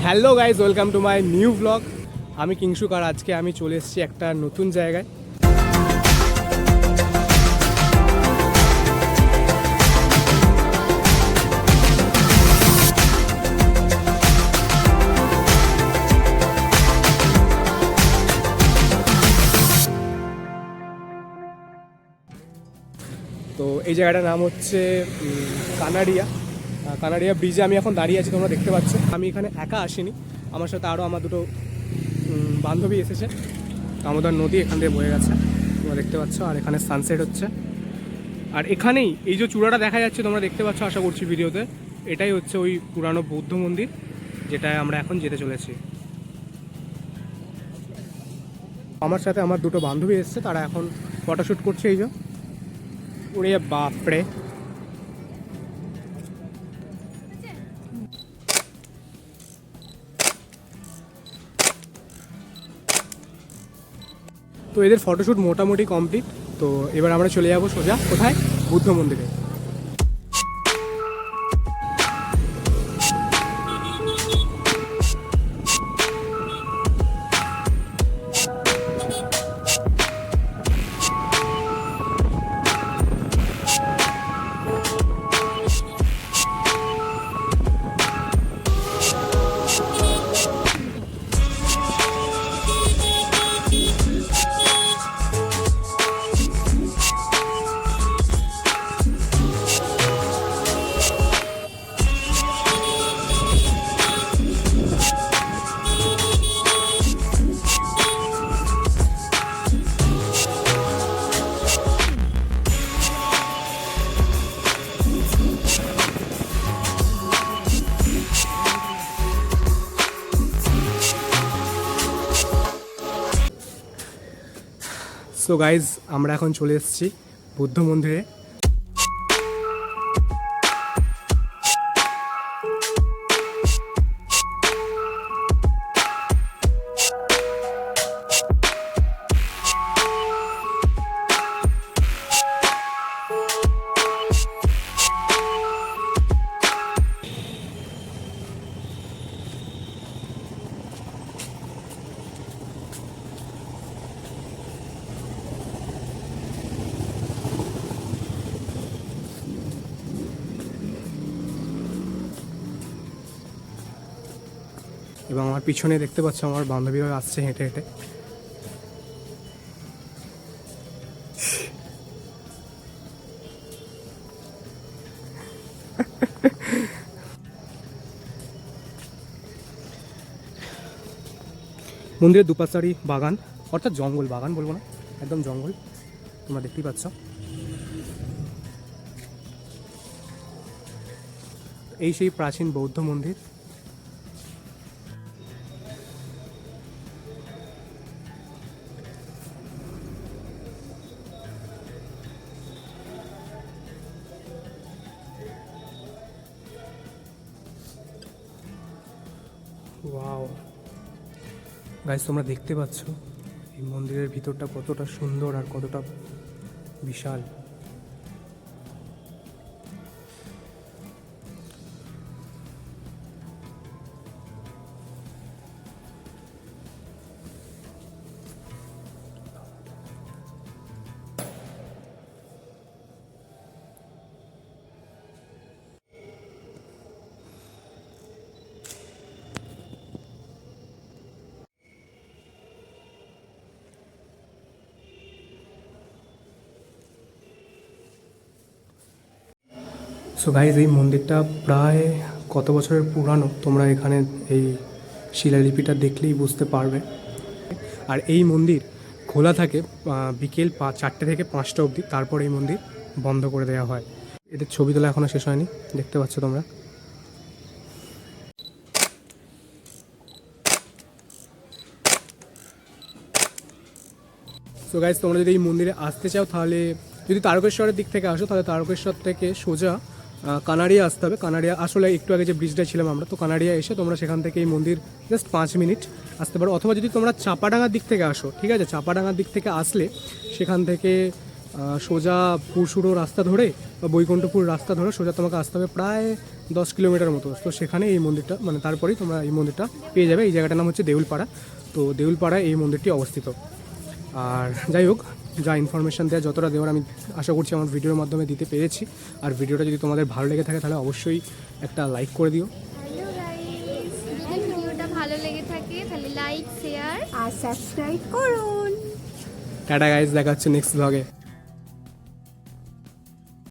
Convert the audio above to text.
Hello guys, welcome to my new blog. আমি কিংশুক, আর আজকে আমি চলে এসেছি একটা নতুন জায়গায়। তো এই জায়গাটার নাম হচ্ছে কানাড়িয়া। কানাড়িয়া ব্রিজে আমি এখন দাঁড়িয়ে আছি, তোমরা দেখতে পাচ্ছ। আমি এখানে একা আসিনি, আমার সাথে আরও আমার দুটো বান্ধবী এসেছে। দামোদর নদী এখান থেকে বয়ে গেছে, তোমরা দেখতে পাচ্ছ। আর এখানে সানসেট হচ্ছে। আর এখানেই এই যে চূড়াটা দেখা যাচ্ছে, তোমরা দেখতে পাচ্ছ আশা করছি ভিডিওতে, এটাই হচ্ছে ওই পুরানো বৌদ্ধ মন্দির যেটায় আমরা এখন যেতে চলেছি। আমার সাথে আমার দুটো বান্ধবী এসেছে, তারা এখন ফটোশ্যুট করছে। এই যে ওরে বাপরে, তো এদের ফটোশ্যুট মোটামুটি কমপ্লিট। তো এবার আমরা চলে যাবো সোজা কোথায়, বুদ্ধ মন্দিরে। সো গাইজ, আমরা এখন চলে এসেছি বুদ্ধ মন্দিরে। এবং আমার পিছনে দেখতে পাচ্ছ আমার বান্ধবীরা আসছে হেঁটে হেঁটে। মন্দিরের দুপাশারি বাগান, অর্থাৎ জঙ্গল, বাগান বলবো না, একদম জঙ্গল, তোমরা দেখতেই পাচ্ছ। এই সেই প্রাচীন বৌদ্ধ মন্দির। ওয়াও গাইস, তোমরা দেখতে পাচ্ছ এই মন্দিরের ভিতরটা কতটা সুন্দর আর কতটা বিশাল। সো গাইজ, এই মন্দিরটা প্রায় কত বছরের পুরানো তোমরা এখানে এই শিলালিপিটা দেখলেই বুঝতে পারবে। আর এই মন্দির খোলা থাকে বিকেল 4টে থেকে 5টা অবধি, তারপর এই মন্দির বন্ধ করে দেওয়া হয়। এদের ছবি তোলা এখনও শেষ হয়নি, দেখতে পাচ্ছ তোমরা। সো গাইজ, তোমরা যদি এই মন্দিরে আসতে চাও, তাহলে যদি তারকেশ্বরের দিক থেকে আসো, তাহলে তারকেশ্বর থেকে সোজা কানাড়িয়া আসতে হবে। কানাড়িয়া আসলে একটু আগে যে ব্রিজটা ছিলাম আমরা, তো কানাড়িয়া এসে তোমরা সেখান থেকে এই মন্দির জাস্ট 5 মিনিট আসতে পারো। অথবা যদি তোমরা চাপাডাঙ্গার দিক থেকে আসো, ঠিক আছে, চাপাডাঙ্গার দিক থেকে আসলে সেখান থেকে সোজা পুরসুরো রাস্তা ধরে বা বৈকুণ্ঠপুর রাস্তা ধরে সোজা তোমাকে আসতে হবে প্রায় 10 কিলোমিটার মতো। তো সেখানে এই মন্দিরটা, মানে তারপরেই তোমরা এই মন্দিরটা পেয়ে যাবে। এই জায়গাটার নাম হচ্ছে দেউলপাড়া। তো দেউলপাড়ায় এই মন্দিরটি অবস্থিত। আর যাই হোক, যা ইনফরমেশান দেওয়া যতটা দেওয়ার আমি আশা করছি আমার ভিডিওর মাধ্যমে দিতে পেরেছি। আর ভিডিওটা যদি তোমাদের ভালো লেগে থাকে তাহলে অবশ্যই একটা লাইক করে দিও। হ্যালো গাইস, যদি ভিডিওটা ভালো লেগে থাকে তাহলে লাইক, শেয়ার আর সাবস্ক্রাইব করুন। টাটা গাইস, দেখা হচ্ছে নেক্সট ব্লগে।